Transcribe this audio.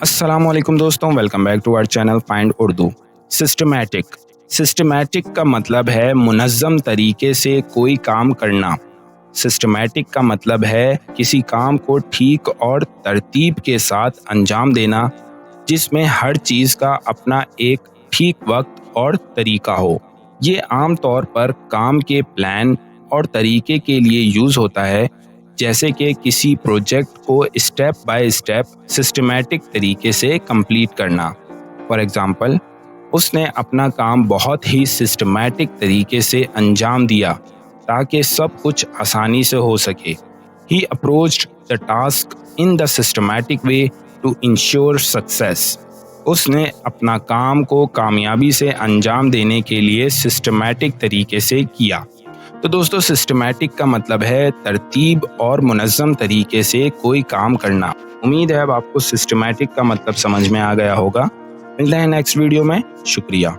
अस्सलाम वालेकुम दोस्तों, welcome back to our channel find Urdu. Systematic का मतलब है मुनज़्ज़म तरीके से कोई काम करना। सिस्टमैटिक का मतलब है किसी काम को ठीक और तरतीब के साथ अंजाम देना, जिसमें हर चीज़ का अपना एक ठीक वक्त और तरीका हो। ये आम तौर पर काम के प्लान और तरीके के लिए यूज़ होता है, जैसे कि किसी प्रोजेक्ट को स्टेप बाय स्टेप सिस्टमैटिक तरीके से कंप्लीट करना। फॉर एग्ज़ाम्पल, उसने अपना काम बहुत ही सिस्टमैटिक तरीके से अंजाम दिया ताकि सब कुछ आसानी से हो सके। He approached the task in the systematic way to ensure success. उसने अपना काम को कामयाबी से अंजाम देने के लिए सिस्टमैटिक तरीके से किया। तो दोस्तों, सिस्टमैटिक का मतलब है तरतीब और मुनज़्ज़म तरीके से कोई काम करना। उम्मीद है अब आपको सिस्टमैटिक का मतलब समझ में आ गया होगा। मिलते हैं नेक्स्ट वीडियो में। शुक्रिया।